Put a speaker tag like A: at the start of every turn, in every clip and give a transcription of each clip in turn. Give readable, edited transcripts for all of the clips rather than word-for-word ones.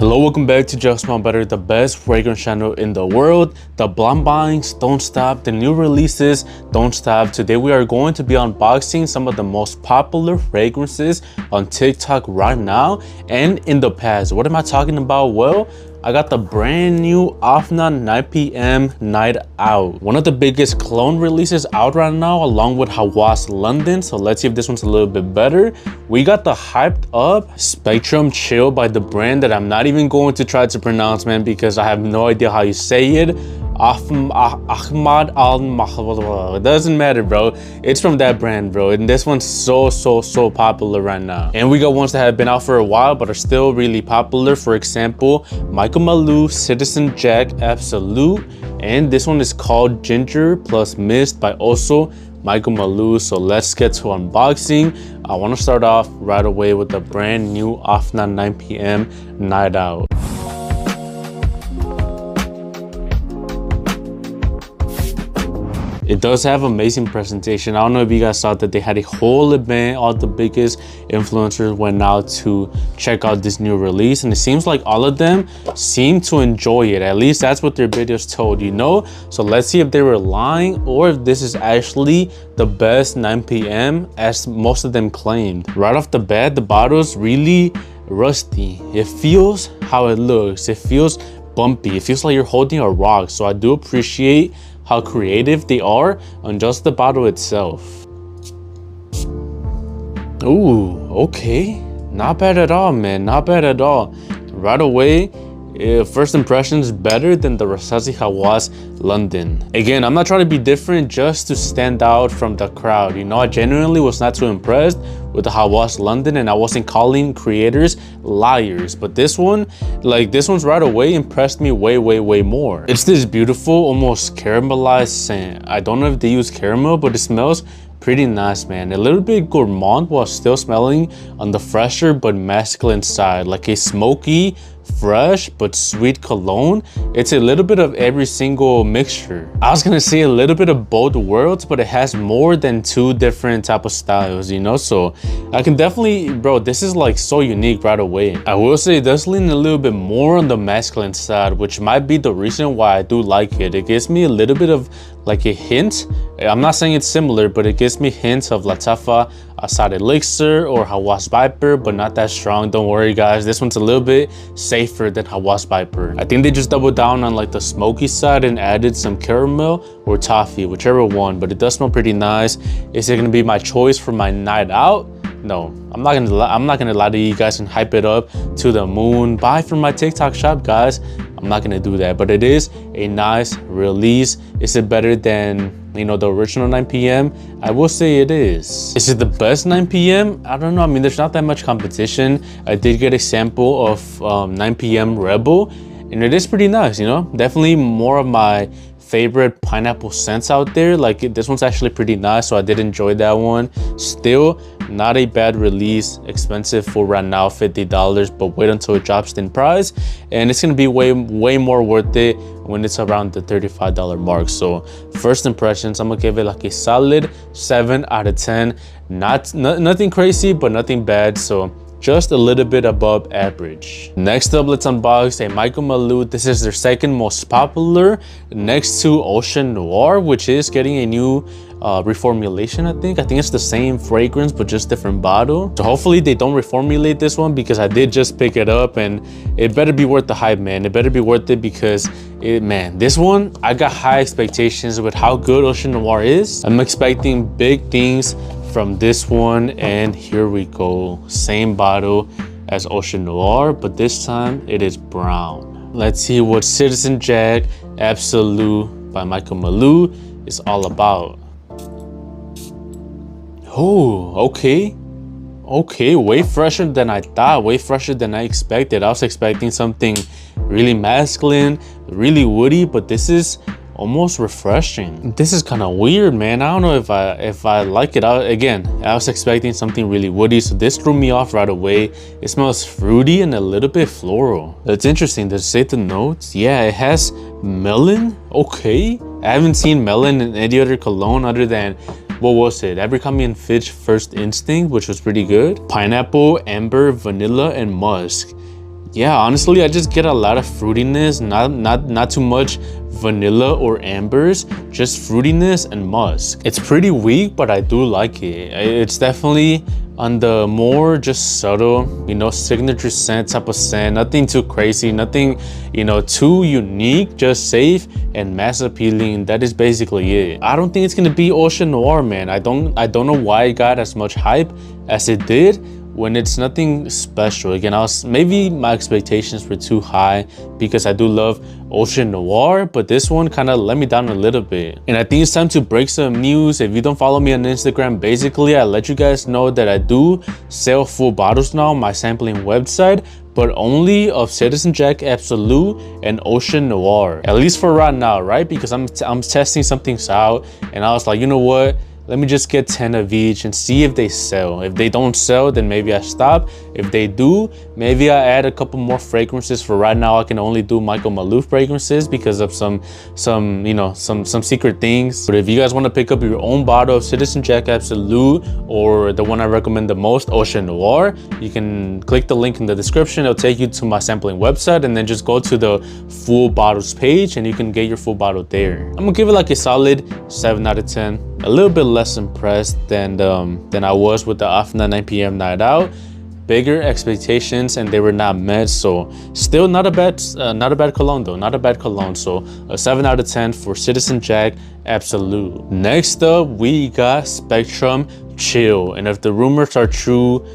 A: Hello, welcome back to Just Smell Better, the best fragrance channel in the world. The blind buyings don't stop, the new releases don't stop. Today we are going to be unboxing some of the most popular fragrances on TikTok right now and in the past. What am I talking about? Well, I got the brand new Afnan 9 p.m. Night Out. One of the biggest clone releases out right now, along with Hawass London. So let's see if this one's a little bit better. We got the hyped up Spectrum Chill by the brand that I'm not even going to try to pronounce, man, because I have no idea how you say it. Ahmed al, it doesn't matter, bro. It's from that brand, bro, and this one's so popular right now. And we got ones that have been out for a while but are still really popular. For example, Malul, Citizen Jack Absolute, and this one is called Ginger plus Mist by also Malul. So let's get to unboxing. I want to start off right away with the brand new Afnan 9 p.m. Night Out. It does have amazing presentation. I don't know if you guys saw that they had a whole event. All the biggest influencers went out to check out this new release, and it seems like all of them seem to enjoy it. At least that's what their videos told, you know? So let's see if they were lying or if this is actually the best 9 p.m. as most of them claimed. Right off the bat, the bottle's really rusty. It feels how it looks. It feels bumpy. It feels like you're holding a rock. So I do appreciate how creative they are on just the bottle itself. Ooh, okay. Not bad at all, man. Not bad at all. Right away, first impressions better than the Rassasi Hawass London. Again, I'm not trying to be different just to stand out from the crowd. You know, I genuinely was not too impressed with the Hawass London, and I wasn't calling creators liars. But this one, this one's right away impressed me way more. It's this beautiful, almost caramelized scent. I don't know if they use caramel, but it smells pretty nice, man. A little bit gourmand while still smelling on the fresher but masculine side, like a smoky, fresh but sweet cologne. It's a little bit of every single mixture. I was gonna say a little bit of both worlds, but it has more than two different type of styles, you know? So I can definitely, bro, this is like so unique right away. I will say it does lean a little bit more on the masculine side, which might be the reason why I do like it. It gives me a little bit of like a hint. I'm not saying it's similar, but it gives me hints of Latafa Assad Elixir or Hawass Viper, but not that strong. Don't worry, guys. This one's a little bit safer than Hawass Viper. I think they just doubled down on like the smoky side and added some caramel or toffee, whichever one, but it does smell pretty nice. Is it gonna be my choice for my night out? No, I'm not gonna lie to you guys and hype it up to the moon. Buy from my TikTok shop, guys. I'm not gonna do that, but it is a nice release. Is it better than, you know, the original 9 p.m? I will say it is. Is it the best 9 p.m? I don't know. I mean, there's not that much competition. I did get a sample of 9 p.m. Rebel, and it is pretty nice, you know? Definitely more of my favorite pineapple scents out there. Like this one's actually pretty nice, so I did enjoy that one. Still not a bad release. Expensive for right now, $50, but wait until it drops in price, and it's gonna be way more worth it when it's around the $35 mark. So first impressions, I'm gonna give it like a solid 7 out of 10. Nothing crazy, but nothing bad. So just a little bit above average. Next up, let's unbox a Malul. This is their second most popular, next to Ocean Noir, which is getting a new reformulation. I think it's the same fragrance but just different bottle. So hopefully they don't reformulate this one, because I did just pick it up, and it better be worth the hype, man. It better be worth it, because man, this one, I got high expectations with how good Ocean Noir is. I'm expecting big things from this one, and here we go. Same bottle as Ocean Noir, but this time it is brown. Let's see what Citizen Jack Absolute by Malul is all about. Oh, okay, way fresher than I thought, way fresher than I expected. I was expecting something really masculine, really woody, but this is almost refreshing. This is kind of weird, man. I don't know if I like it. Again, I was expecting something really woody, so this threw me off right away. It smells fruity and a little bit floral. It's interesting. Does it say the notes? Yeah, it has melon. Okay, I haven't seen melon in any other cologne other than, what was it? Abercrombie and Fitch First Instinct, which was pretty good. Pineapple, amber, vanilla, and musk. Yeah, honestly, I just get a lot of fruitiness, not too much vanilla or ambers, just fruitiness and musk. It's pretty weak, but I do like it. It's definitely on the more just subtle, you know, signature scent type of scent. Nothing too crazy, nothing, you know, too unique, just safe and mass appealing. That is basically it. I don't think it's gonna be Ocean Noir, man. I don't know why it got as much hype as it did when it's nothing special. Again, maybe my expectations were too high because I do love Ocean Noir, but this one kind of let me down a little bit. And I think it's time to break some news. If you don't follow me on Instagram, basically I let you guys know that I do sell full bottles now on my sampling website, but only of Citizen Jack Absolute and Ocean Noir, at least for right now, right? Because I'm testing some things out, and I was like, you know what, let me just get 10 of each and see if they sell. If they don't sell, then maybe I stop. If they do, maybe I add a couple more fragrances. For right now, I can only do Michael Malul fragrances because of some secret things. But if you guys want to pick up your own bottle of Citizen Jack Absolute, or the one I recommend the most, Ocean Noir, you can click the link in the description. It'll take you to my sampling website, and then just go to the full bottles page and you can get your full bottle there. I'm gonna give it like a solid 7 out of 10. A little bit less impressed than I was with the Afnan 9 p.m. night out. Bigger expectations and they were not met. So still not a bad cologne though. Not a bad cologne. So a 7 out of 10 for Citizen Jack Absolute. Next up, we got Spectrum Chill, and if the rumors are true,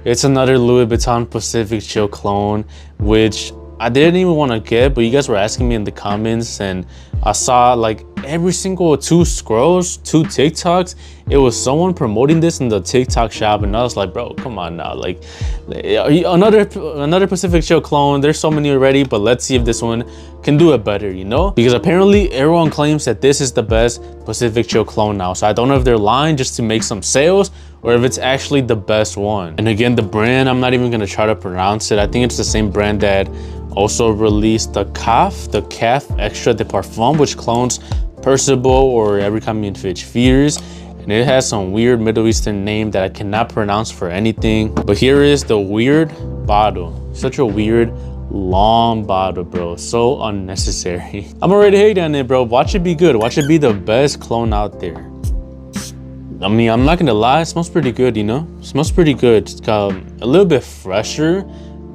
A: it's another Louis Vuitton Pacific Chill clone, which I didn't even want to get, but you guys were asking me in the comments, and I saw like every single 2 scrolls, 2 TikToks, it was someone promoting this in the TikTok shop, and I was like, bro, come on now, like another Pacific Chill clone. There's so many already, but let's see if this one can do it better, you know? Because apparently everyone claims that this is the best Pacific Chill clone now, so I don't know if they're lying just to make some sales or if it's actually the best one. And again, the brand, I'm not even gonna try to pronounce it. I think it's the same brand that also released the Caf Extra de Parfum, which clones Percival or Every Commune Fitch Fears. And it has some weird Middle Eastern name that I cannot pronounce for anything. But here is the weird bottle. Such a weird, long bottle, bro. So unnecessary. I'm already hating on it, bro. Watch it be good. Watch it be the best clone out there. I mean, I'm not gonna lie, it smells pretty good, you know? It smells pretty good. It's got a little bit fresher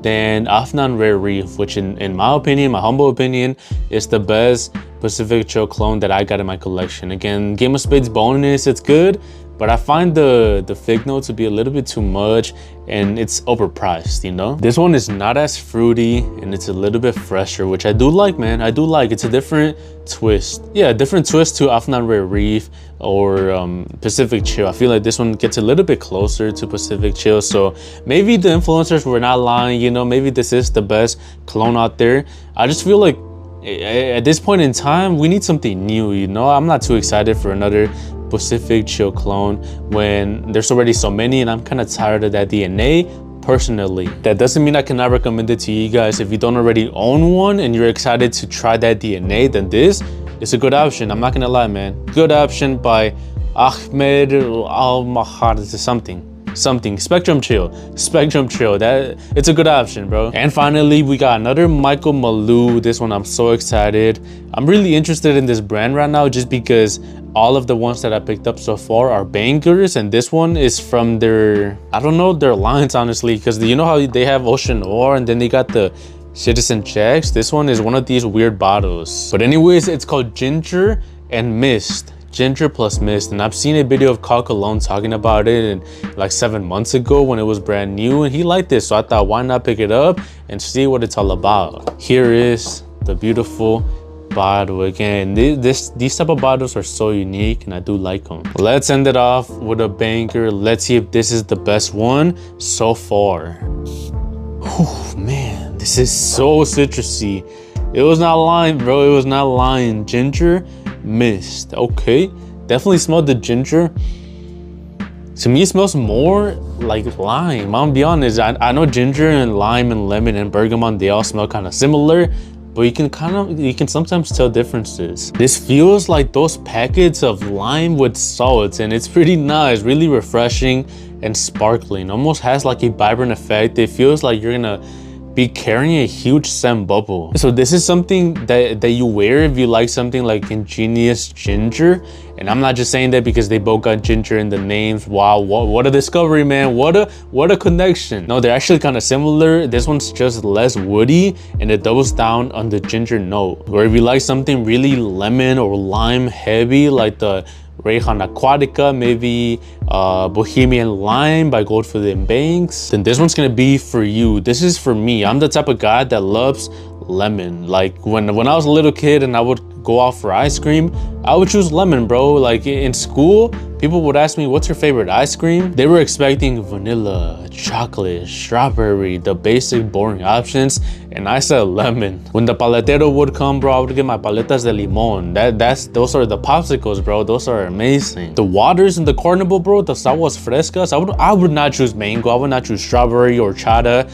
A: than Afnan Rare Reef, which in my opinion, my humble opinion, is the best Pacific Chill clone that I got in my collection. Again, Game of Spades bonus, it's good, but I find the fig note to be a little bit too much and it's overpriced, you know? This one is not as fruity and it's a little bit fresher, which I do like, man. I do like. It's a different twist. Yeah, a different twist to Afnan Rare Reef or Pacific Chill. I feel like this one gets a little bit closer to Pacific Chill. So maybe the influencers were not lying, you know? Maybe this is the best clone out there. I just feel like at this point in time, we need something new, you know? I'm not too excited for another Pacific Chill clone when there's already so many, and I'm kind of tired of that DNA personally. That doesn't mean I cannot recommend it to you guys. If you don't already own one and you're excited to try that DNA, then this is a good option. I'm not gonna lie, man. Good option by Ahmed al-Mahar, something Spectrum Chill, that it's a good option, bro. And finally, we got another Michael Malul. This one I'm so excited. I'm really interested in this brand right now just because all of the ones that I picked up so far are bangers, and this one is from their, I don't know their lines honestly, because you know how they have Ocean Noir and then they got the Citizen Jacks. This one is one of these weird bottles, but anyways, it's called Ginger and Mist. Ginger plus mist, and I've seen a video of Carl Cologne talking about it and like 7 months ago when it was brand new, and he liked this, so I thought why not pick it up and see what it's all about. Here is the beautiful bottle. Again, these type of bottles are so unique and I do like them. Let's end it off with a banger. Let's see if this is the best one so far. Oh man, this is so citrusy. It was not lying, bro. It was not lying. Ginger Mist. Okay, definitely smelled the ginger. To me, it smells more like lime. I'm gonna be honest. I know ginger and lime and lemon and bergamot, they all smell kind of similar, but you can sometimes tell differences. This feels like those packets of lime with salts, and it's pretty nice, really refreshing and sparkling. Almost has like a vibrant effect. It feels like you're gonna be carrying a huge scent bubble. So this is something that you wear if you like something like Ingenious Ginger. And I'm not just saying that because they both got ginger in the names. Wow, what a discovery, man. What a connection. No, they're actually kind of similar. This one's just less woody and it doubles down on the ginger note. Or if you like something really lemon or lime heavy, like the Rehan Aquatica, maybe Bohemian Lime by Goldfield and Banks, then this one's gonna be for you. This is for me. I'm the type of guy that loves lemon. Like when I was a little kid and I would go out for ice cream, I would choose lemon, bro. Like in school, people would ask me, what's your favorite ice cream? They were expecting vanilla, chocolate, strawberry, the basic boring options, and I said lemon. When the paletero would come, bro, I would get my paletas de limon. Those are the popsicles, bro. Those are amazing. The waters in the carnival, bro, the aguas frescas, I would not choose mango. I would not choose strawberry or chata,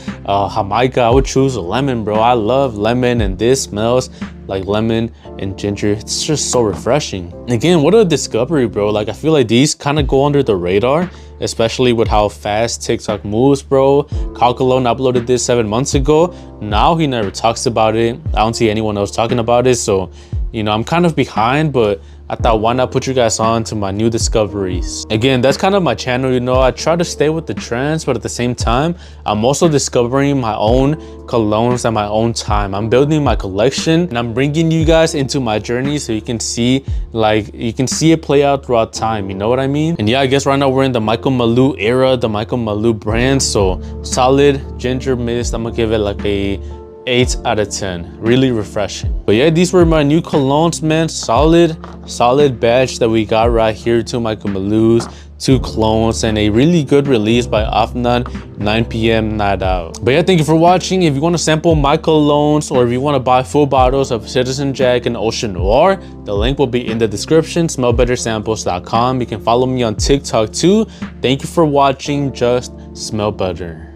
A: jamaica. I would choose lemon, bro. I love lemon, and this smells like lemon and ginger. It's just so refreshing. Again, what a discovery, bro. Like I feel like these kind of go under the radar, especially with how fast TikTok moves, bro. Calculone uploaded this 7 months ago. Now he never talks about it. I don't see anyone else talking about it. So, you know, I'm kind of behind, but I thought, why not put you guys on to my new discoveries? Again, that's kind of my channel, you know. I try to stay with the trends, but at the same time, I'm also discovering my own colognes at my own time. I'm building my collection and I'm bringing you guys into my journey so you can see, like, you can see it play out throughout time, you know what I mean? And yeah, I guess right now we're in the Michael Malul era, the Michael Malul brand. So solid ginger mist, I'm gonna give it like a 8 out of 10. Really refreshing. But yeah, these were my new colognes, man. Solid batch that we got right here. 2 Michael Malul's, 2 clones, and a really good release by Afnan, 9 p.m. night out. But yeah, thank you for watching. If you want to sample my colognes or if you want to buy full bottles of Citizen Jack and Ocean Noir, the link will be in the description, smellbettersamples.com. You can follow me on TikTok too. Thank you for watching. Just smell better.